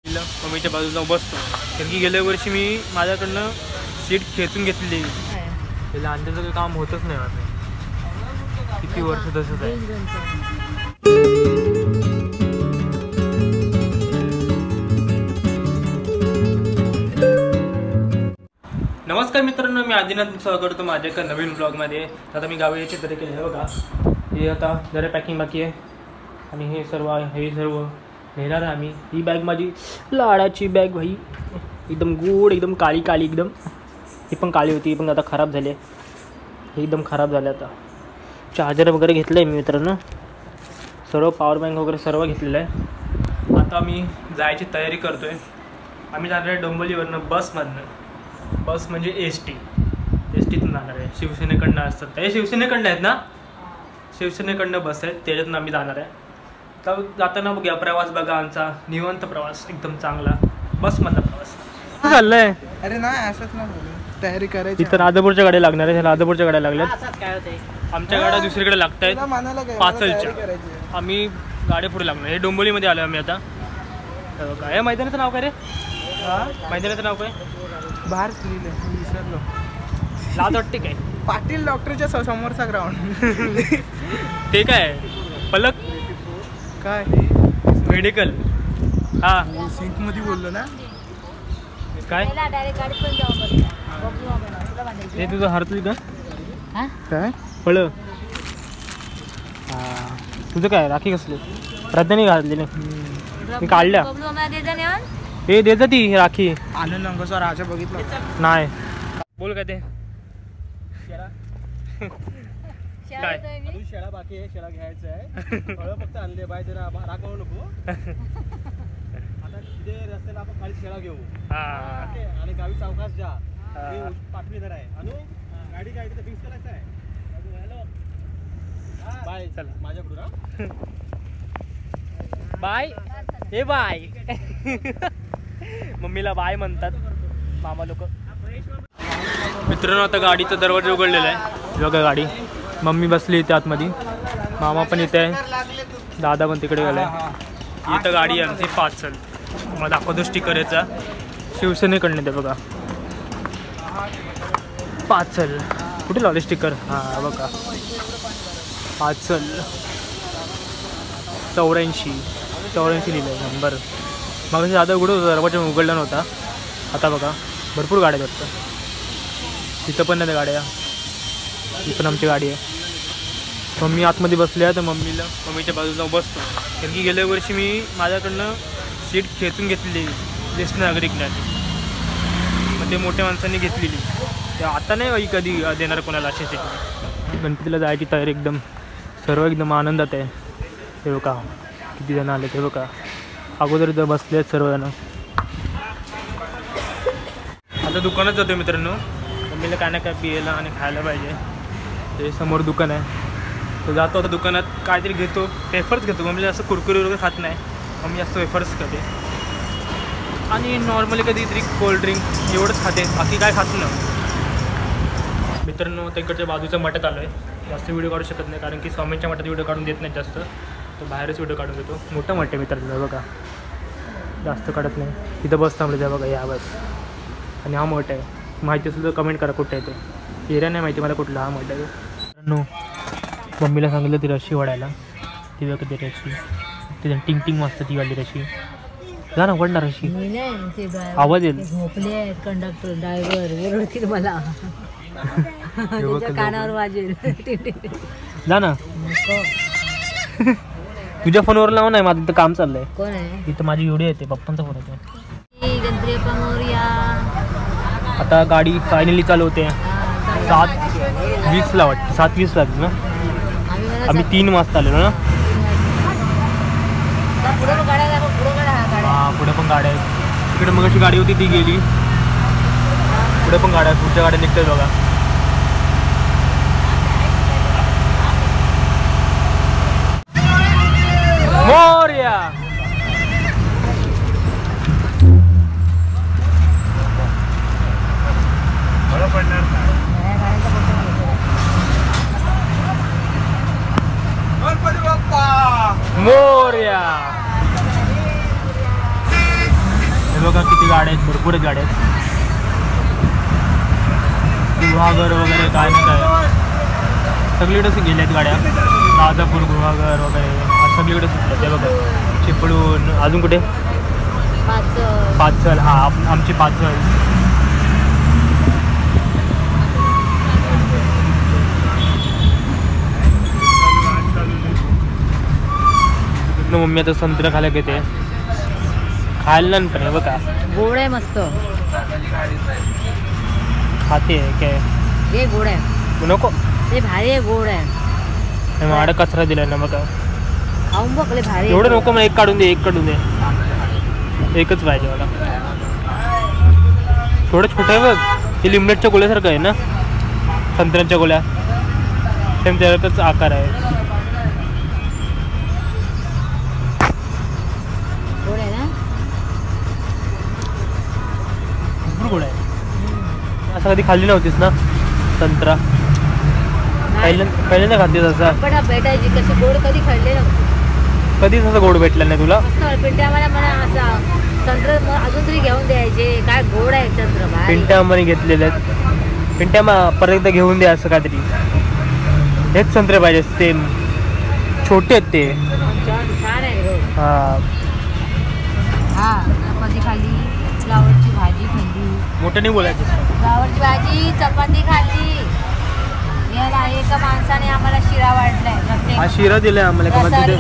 मम्मीच्या बाजूला जाऊन बसतो. कारण की गेल्या वर्षी मी माझ्याकडनं सीट खेचून घेतलेली. त्याला अंदाचं काही काम होतच नाही आता. किती वर्ष तसंच आहे. नमस्कार मित्रांनो, मी आदिनाथ स्वागत करतो माझ्या एका नवीन ब्लॉगमध्ये. आता मी गावी यायची तरी केली आहे बघा. हे आता जरा पॅकिंग बाकी आहे आणि हे सर्व नेणार आहे आम्ही. ही बॅग माझी लाडाची बॅग भाई, एकदम गोड, एकदम काळी काळी एकदम. ही पण काळी होती, पण आता खराब झाली आहे, एकदम खराब झाले. आता चार्जर वगैरे घेतलं आहे मी मित्रांनो, सर्व पॉवर बँक वगैरे सर्व घेतलेलं आहे. आता मी जायची तयारी करतो आहे. आम्ही जाणार आहे डोंबिवलीवरनं बसमधनं. बस म्हणजे एस टीतून जाणार आहे. शिवसेनेकडनं असतात ते, शिवसेनेकडनं आहेत ना, शिवसेनेकडनं बस आहेत, त्याच्यातून आम्ही जाणार आहे. तर जाताना बघूया प्रवास बघा आमचा, निवांत प्रवास, एकदम चांगला बसमधला प्रवास चाललाय. अरे नाही असंच ना, तयारी करायची. इथं राजापूरच्या गाड्या लागणार आहे, राजापूरच्या गाड्या लागल्यात. आमच्या गाड्या दुसरीकडे लागत आहेत पाचलच्या. आम्ही गाड्या पुढे लागणार. हे डोंबिवलीमध्ये आलो आम्ही आता. काय मैदानाचं नाव काय रे? मैदानाचं नाव काय? बाहेर विसरलो. लाज वाटते काय? पाटील डॉक्टरच्या समोरचा ग्राउंड. ते काय पलक काय मेडिकल. हा सिंक मध्ये बोललो ना. काय हे तुझं हरतली का काय फळ? हा तुझं काय राखी कसली? प्रज्ञाने घातली मी काढल्या. हे देत ती राखी. आनंद अंगोचा राजा बघितलं नाही. बोल काय ते काय शेळा बाकी आहे, शेळा घ्यायचं आहे. फळं फक्त आणले बाय, जरा राखवू नको. आता तिथे रस्त्याला आपण खाली शेळा घेऊ आणि गावी चौकास जा. पाठवीदार आहे आणि गाडी काय फिक्स करायचं आहे. बाय चल माझ्याकडून. बाय. हे बाय. मम्मीला बाय म्हणतात मामा लोक. मित्रांनो आता गाडीचा दरवाजा उघडलेला आहे बघा. गाडी मम्मी बसली इथे आतमध्ये, मामा पण इथे आहे, दादा पण तिकडे गेलाय. इथं गाडी आमची पाचल. मला दाखवतो स्टिकर याचा, शिवसेनेकडनं ते बघा पाचल. कुठे लावले स्टिकर? हां बघा पाचल 84 लिहिलं आहे नंबर. मग दादा उघडं दरवाजा उघडला नव्हता. आता बघा भरपूर गाड्या जातात. तिथं पण नाही गाड्या. ही पण आमची गाडी आहे. मम्मी आतमध्ये बसली आहे, तर मम्मीच्या बाजूला जाऊन बसतो. कारण की गेल्या वर्षी मी माझ्याकडनं सीट खेचून घेतलेली ज्येष्ठ नागरिकने, मग ते मोठ्या माणसांनी घेतलेली. ते आता नाही बाई कधी देणार कोणाला अशी सीट. गणपतीला जायची तयारी एकदम, सर्व एकदम आनंदात आहे. ते बघा किती जण आले ते बघा. अगोदर इथं बसले आहेत सर्वजण. आता दुकानात जातो मित्रांनो. मम्मीला काय ना काय पियायला आणि खायला पाहिजे. ते समोर दुकान आहे, तर जातो आता दुकानात. काहीतरी घेतो, वेफर्स घेतो. मम्मी असं कुरकुरी वगैरे खात नाही, मम्मी जास्त वेफर्स खाते. आणि नॉर्मली कधी कोल्ड ड्रिंक एवढंच खाते, बाकी काय खात नाही. मित्रांनो तिकडच्या बाजूच्या मठात आलो आहे. जास्त व्हिडिओ काढू शकत नाही कारण की स्वामींच्या मठात व्हिडिओ काढून देत नाही जास्त, तर बाहेरच व्हिडिओ काढून देतो. मोठं मठ आहे मित्रांनो बघा, जास्त काढत नाही. तिथं बस थांबले त्या बघा, या बस. आणि हा मठ आहे, माहिती असेल तर कमेंट करा कुठे आहे ते. एरिया नाही माहिती मला कुठला हा मठ आहे. मित्रांनो मम्मीला सांगितलं ती रशी वाढायला. ती बघा ती रशी, ती टिंग टिंग वाजतं ती वाली रशी. जा ना वडणार रशी, आवाज येईल. झोपले कंडक्टर ड्रायव्हर ओरडतील मला, कानावर वाजेल. जा ना. तुझ्या फोनवर लाव नाही, माझं इथं काम चाललंय. कोण आहे इथं माझी व्हिडिओ येते, पप्पांचा फोन येतो. गणपती मोरया. आता गाडी फायनली चालू होते. 7:20 वाटतं, 7:20 लागली ना. आम्ही 3 वाजता आलेलो ना. हां पुढे पण गाड्या आहेत. तिकडे मग अशी गाडी होती ती गेली. पुढे पण गाड्या, पुढच्या गाड्या निघतात बघा. मोरया. मोरया. हे बघा किती गाड्या आहेत, भरपूर आहेत गाड्या आहेत. गुहागर वगैरे काय नाही काय सगळीकडेच गेल्या आहेत गाड्या. राजापूर गुहागर वगैरे सगळीकडे सुटल्या ते बघा. चिपळूण अजून कुठे पाचल. हा आमची पाचल. मम्मी आता संत्रा खायला घेते. खायला नाही पण हे बघा गोड आहे मस्त. खाते काय हे गोड आहे नको ते भारी आहे गोड आहे. माझ्या कचरा दिलाय ना बघा. खाऊन बघ लय भारी एवढं नको मला. एक काढून दे, एक काढून दे. एकच पाहिजे मला. थोडं छोटं आहे बघ. हे लिमलेटच्या गोळ्यासारखं आहे ना, संत्र्यांच्या गोळ्या सेम त्याच्यातच आकार आहे. गोड आहे ना. भरपूर गोड आहे. असं कधी खाल्ली नव्हतीस ना संत्रा? पहिल्यांदा खातेस असं? पण भेटायची कशी गोड कधी खाल्ले नव्हते. कधीच असं गोड भेटलं नाही तुला? पिंट्या मला असं संत्र अजून तरी घेऊन द्यायचे. काय गोड आहे संत्र. पिंट्या अम्माने घेतलेले आहेत. पिंट्या परत एकदा घेऊन द्या असं काहीतरी. हेच संत्रे पाहिजे सेम. छोटे आहेत ते. छान आहे. हां हा कधी खाल्ली फ्लावरची भाजी खाल्ली. मोठं नाही बोलायचं. फ्लावरची भाजी चपाती खाल्ली. याला एका माणसाने आम्हाला शिरा वाढलाय. हा शिरा दिलाय आम्हाला का तिथे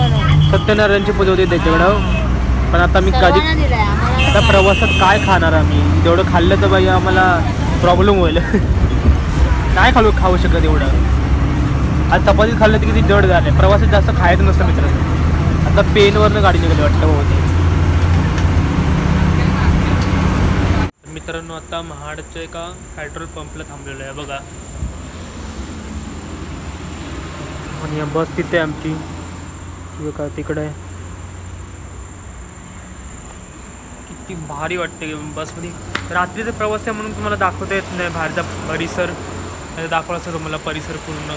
सत्यनारायणची पूजा होती त्याच्याकडं. पण आता मी कधी आता प्रवासात काय खाणार आम्ही? तेवढं खाल्लं तर बाई आम्हाला प्रॉब्लेम होईल. काय खाऊ शकत एवढं. आज चपाती खाल्लं तर किती जड झालं. प्रवासात जास्त खायचं नसतं मित्रांनो. आता पेनवरनं गाडी निघाली वाटतं होती. मित्रांनो आता महाडच्या एका पेट्रोल पंपला थांबलेलो आहे बघा. आणि बस तिथे आमची बघा तिकडे. किती भारी वाटते बसमध्ये. रात्रीचा प्रवास आहे म्हणून तुम्हाला दाखवता येत नाही बाहेरचा परिसर. दाखवला असं तुम्हाला परिसर पूर्ण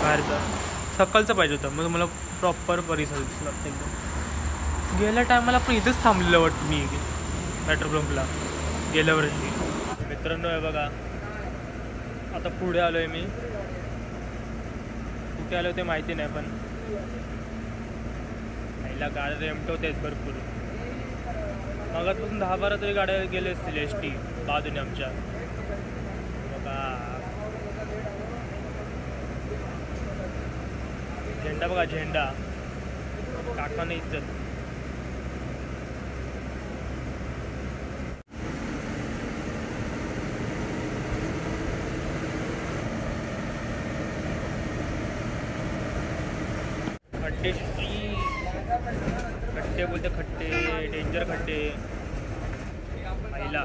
बाहेरचा. सकाळचं पाहिजे होतं मग तुम्हाला प्रॉपर परिसर दिसला असतं एकदम. गेल्या टायमाला पण इथंच थांबलेलं वाटतं मी पेट्रोल पंपला गेल्या वर्षी. मित्रांनो आहे बघा आता पुढे आलो आहे मी. कुठे आलो ते माहिती नाही पण पहिला गाड्या रेमटवत आहेत भरपूर. मगातपासून 10-12 तरी गाड्या गेले असतील एस टी बाजूने आमच्या बघा. झेंडा बघा झेंडा. काकाने इज्जत. खड्डे बोलते खड्डे. डेंजर खड्डे आईला.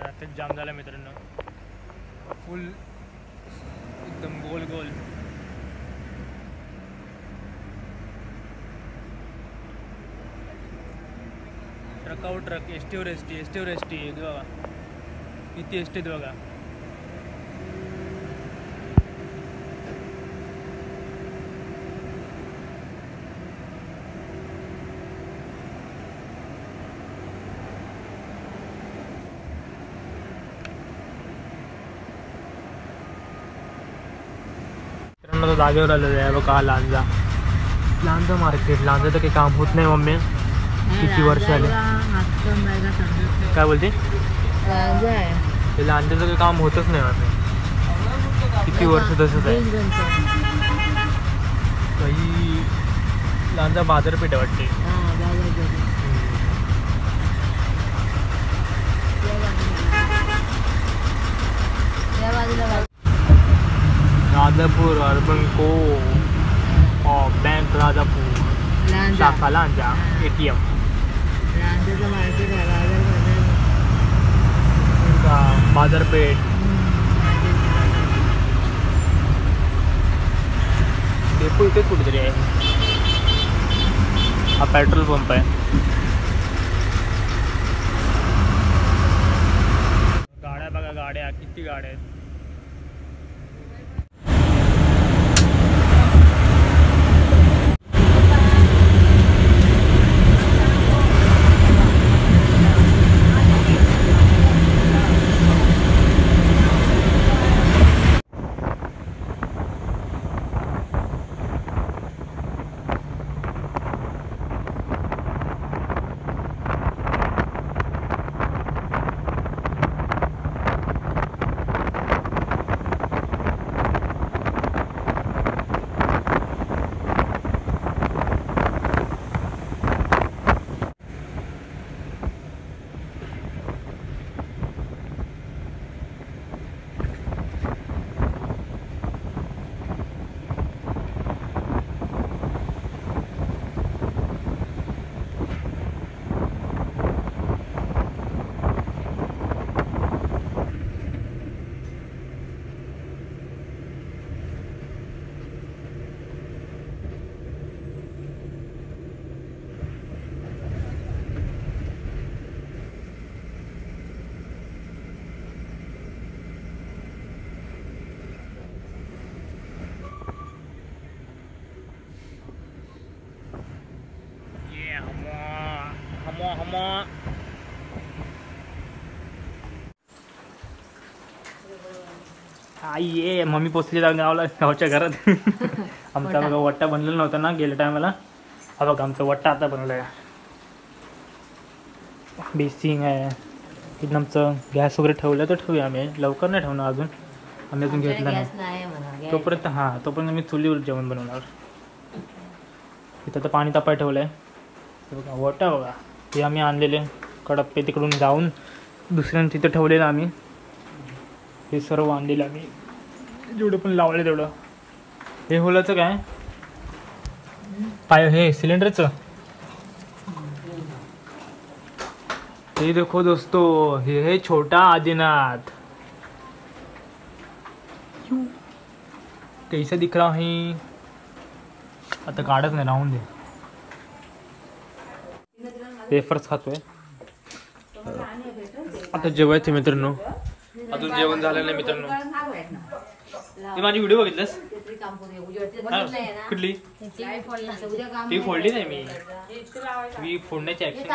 ट्रॅफिक जाम झाला मित्रांनो. फुल एकदम गोल गोल. ट्रकावर ट्रक. एस टीवर एस टी. एस टीवर एस टी. बघा किती एस टी बघा. मित्रांनो जागेवर आलेलो आहे बघा. लांजा मार्केट. लांजा तर काही काम होत नाही मम्मी. किती वर्ष आले. काय बोलते? लांजाचं काही काम होतच नाही मम्मी. किती वर्ष तसंच आहे. काही लांजा बाजारपेठ वाटते. राजापूर अर्बन को बँक राजापूर शाखा लांजा ATM बाजारपेठ डेपो इथेच कुठेतरी आहे. हा पेट्रोल पंप आहे. गाड्या बघा, गाड्या किती गाड्या आहेत. आई ये मम्मी पोचली गावच्या घरात. आमचा बघा वट्टा बनलेला नव्हता ना गेल्या टायमाला. हा बघा आमचा वट्टा आता बनवला आहे. बेसिंग आहे इथं. आमचं गॅस वगैरे ठेवलं तर ठेवूया आम्ही. लवकर नाही ठेवणार अजून. आम्ही अजून घेतला नाही तोपर्यंत. हां तोपर्यंत मी चुलीवर जेवण बनवणार. इथं तर पाणी तापाय ठेवलं आहे. बघा वट्टा बघा. हे आम्ही आणलेले कडप्पे तिकडून जाऊन दुसऱ्यांना तिथं ठेवलेलं आम्ही. हे सर्व आणलेलं आम्ही जेवढं पण लावलं तेवढं. हे होलाचं काय पाय हे सिलेंडरचं. हे देखो दोस्तो हे छोटा आदिनाथ कैसा दिख रहा है. आता काढत नाही राहून दे. वेफर्स खातोय. आता जेवायचं मित्रांनो. अजून जेवण झालं नाही मित्रांनो. ती माझी व्हिडिओ बघितलंस कुठली. ती फोडली नाही मी फोडण्याची ऍक्शन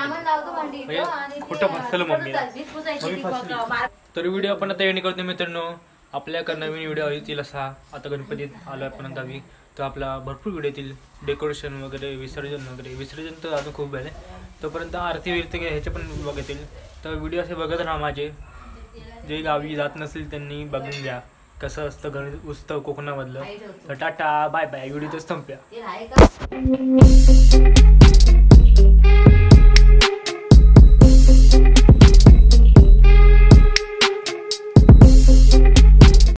खोटं फसलं मम्मीला. मम्मी फसली. तर व्हिडिओ आपण आता एंड करतो मित्रांनो. आपल्याकडे नवीन व्हिडिओ येतील असा. आता गणपतीत आलो आपण गावी तर आपला भरपूर व्हिडिओ येतील. डेकोरेशन वगैरे विसर्जन तर अजून खूप आहे. तोपर्यंत आरती विरती ह्याचे पण ब्लॉग येतील. तर व्हिडिओ असे बघत राहा माझे. जे गावी जात नसेल त्यांनी बघून घ्या कसं असतं गणेश उत्सव कोकणामधलं. तर टाटा बाय बाय. व्हिडिओ तर संपल्या.